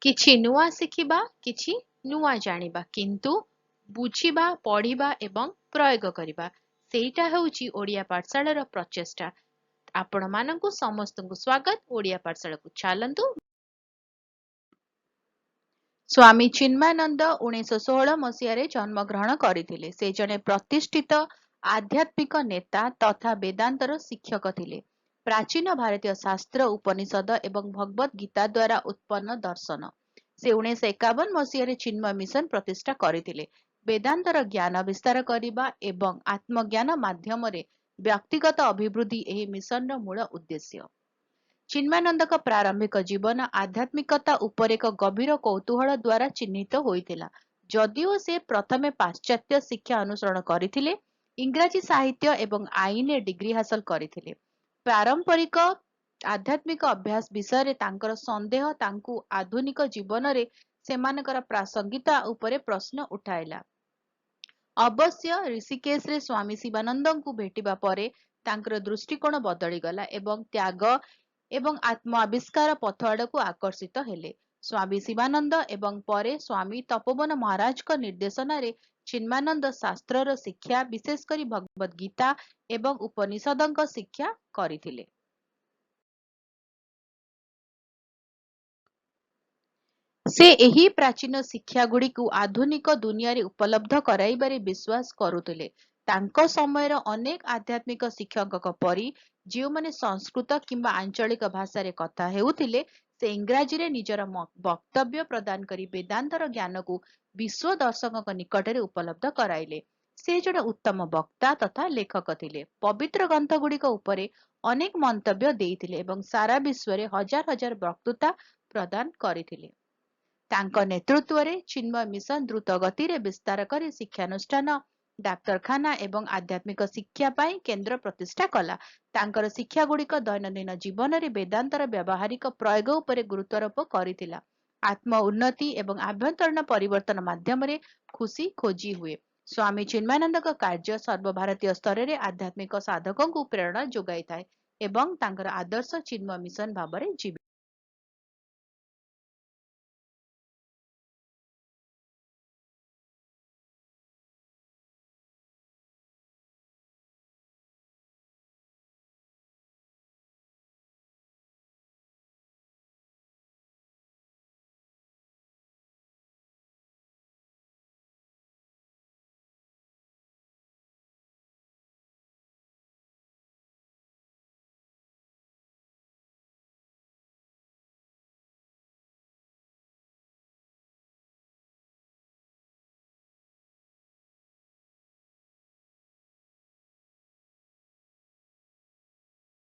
କିଛି ନୂଆ ଶିଖିବା, କିଛି ନୂଆ ଜାଣିବା, କିନ୍ତୁ ବୁଝିବା, ପଢିବା ଏବଂ ପ୍ରୟୋଗ କରିବା, ସେଇଟା ହେଉଛି ଓଡ଼ିଆ ପାଠଶାଳାର ପ୍ରଚେଷ୍ଟା। ଆପଣମାନଙ୍କୁ ସମସ୍ତଙ୍କୁ ସ୍ୱାଗତ। ଓଡ଼ିଆ ପାଠଶାଳାକୁ ଚାଲନ୍ତୁ। ସ୍ୱାମୀ ଚିନ୍ମୟାନନ୍ଦ 1916 ମସିହାରେ ଜନ୍ମଗ୍ରହଣ କରିଥିଲେ। ସେ ଜଣେ ପ୍ରତିଷ୍ଠିତ ଆଧ୍ୟାତ୍ମିକ ନେତା ତଥା ବେଦାନ୍ତର ଶିକ୍ଷକ ଥିଲେ। ପ୍ରାଚୀନ ଭାରତୀୟ ଶାସ୍ତ୍ର, ଉପନିଷଦ ଏବଂ ଭଗବତ ଗୀତା ଦ୍ୱାରା ଉତ୍ପନ୍ନ ଦର୍ଶନ। ସେ 1951 ମସିହାରେ ଚିନ୍ମୟ ମିଶନ ପ୍ରତିଷ୍ଠା କରିଥିଲେ। ବେଦାନ୍ତର ଜ୍ଞାନ ବିସ୍ତାର କରିବା ଏବଂ ଆତ୍ମଜ୍ଞାନ ମାଧ୍ୟମରେ ବ୍ୟକ୍ତିଗତ ଅଭିବୃଦ୍ଧି ଏହି ମିଶନର ମୂଳ ଉଦ୍ଦେଶ୍ୟ। ଚିନ୍ମୟାନନ୍ଦଙ୍କ ପ୍ରାରମ୍ଭିକ ଜୀବନ ଆଧ୍ୟାତ୍ମିକତା ଉପରେ ଏକ ଗଭୀର କୌତୂହଳ ଦ୍ୱାରା ଚିହ୍ନିତ ହୋଇଥିଲା। ଯଦିଓ ସେ ପ୍ରଥମେ ପାଶ୍ଚାତ୍ୟ ଶିକ୍ଷା ଅନୁସରଣ କରିଥିଲେ, ଇଂରାଜୀ ସାହିତ୍ୟ ଏବଂ ଆଇନରେ ଡିଗ୍ରୀ ହାସଲ କରିଥିଲେ। ପାରମ୍ପରିକ ଆଧ୍ୟାତ୍ମିକ ଅଭ୍ୟାସ ବିଷୟରେ ତାଙ୍କର ସନ୍ଦେହ ତାଙ୍କୁ ଆଧୁନିକ ଜୀବନରେ ସେମାନଙ୍କର ପ୍ରାସଙ୍ଗିକତା ଉପରେ ପ୍ରଶ୍ନ ଉଠାଇଲା। ଅବଶ୍ୟ ଋଷିକେଶରେ ସ୍ୱାମୀ ଶିବାନନ୍ଦଙ୍କୁ ଭେଟିବା ପରେ ତାଙ୍କର ଦୃଷ୍ଟିକୋଣ ବଦଳିଗଲା ଏବଂ ତ୍ୟାଗ ଏବଂ ଆତ୍ମ ଆବିଷ୍କାର ପଥ ଆଡ଼କୁ ଆକର୍ଷିତ ହେଲେ। ସ୍ୱାମୀ ଶିବାନନ୍ଦ ଏବଂ ପରେ ସ୍ୱାମୀ ତପୋବନ ମହାରାଜଙ୍କ ନିର୍ଦ୍ଦେଶନାରେ ଚିନ୍ମୟାନନ୍ଦ ଶାସ୍ତ୍ରର ଶିକ୍ଷା, ବିଶେଷ କରି ଭଗବତ ଗୀତା ଏବଂ ଉପନିଷଦଙ୍କ ଶିକ୍ଷା କରିଥିଲେ। ସେ ଏହି ପ୍ରାଚୀନ ଶିକ୍ଷାଗୁଡ଼ିକୁ ଆଧୁନିକ ଦୁନିଆରେ ଉପଲବ୍ଧ କରାଇବାରେ ବିଶ୍ୱାସ କରୁଥିଲେ। ତାଙ୍କ ସମୟର ଅନେକ ଆଧ୍ୟାତ୍ମିକ ଶିକ୍ଷକଙ୍କ ପରି, ଯେଉଁମାନେ ସଂସ୍କୃତ କିମ୍ବା ଆଞ୍ଚଳିକ ଭାଷାରେ କଥା ହେଉଥିଲେ, ସେ ଇଂରାଜୀରେ ନିଜର ବକ୍ତବ୍ୟ ପ୍ରଦାନ କରି ବେଦାନ୍ତର ଜ୍ଞାନକୁ ବିଶ୍ୱ ଦର୍ଶକଙ୍କ ନିକଟରେ ଉପଲବ୍ଧ କରାଇଲେ। ସେ ଜଣେ ଉତ୍ତମ ବକ୍ତା ତଥା ଲେଖକ ଥିଲେ। ପବିତ୍ର ଗ୍ରନ୍ଥଗୁଡ଼ିକ ଉପରେ ଅନେକ ମନ୍ତବ୍ୟ ଦେଇଥିଲେ ଏବଂ ସାରା ବିଶ୍ୱରେ ହଜାର ହଜାର ବକ୍ତୃତା ପ୍ରଦାନ କରିଥିଲେ। ତାଙ୍କ ନେତୃତ୍ୱରେ ଚିନ୍ମୟ ମିଶନ ଦ୍ରୁତ ଗତିରେ ବିସ୍ତାର କରି ଶିକ୍ଷାନୁଷ୍ଠାନ, ଡାକ୍ତରଖାନା ଏବଂ ଆଧ୍ୟାତ୍ମିକ ଶିକ୍ଷା ପାଇଁ କେନ୍ଦ୍ର ପ୍ରତିଷ୍ଠା କଲା। ତାଙ୍କର ଶିକ୍ଷାଗୁଡ଼ିକ ଦୈନନ୍ଦିନ ଜୀବନରେ ବେଦାନ୍ତର ବ୍ୟବହାରିକ ପ୍ରୟୋଗ ଉପରେ ଗୁରୁତ୍ୱାରୋପ କରିଥିଲା। ଆତ୍ମ ଉନ୍ନତି ଏବଂ ଆଭ୍ୟନ୍ତରୀଣ ପରିବର୍ତ୍ତନ ମାଧ୍ୟମରେ ଖୁସି ଖୋଜି ହୁଏ। ସ୍ୱାମୀ ଚିନ୍ମୟାନନ୍ଦଙ୍କ କାର୍ଯ୍ୟ ସର୍ବଭାରତୀୟ ସ୍ତରରେ ଆଧ୍ୟାତ୍ମିକ ସାଧକଙ୍କୁ ପ୍ରେରଣା ଯୋଗାଇଥାଏ ଏବଂ ତାଙ୍କର ଆଦର୍ଶ ଚିନ୍ମୟ ମିଶନ ଭାବରେ ଜୀବିତ।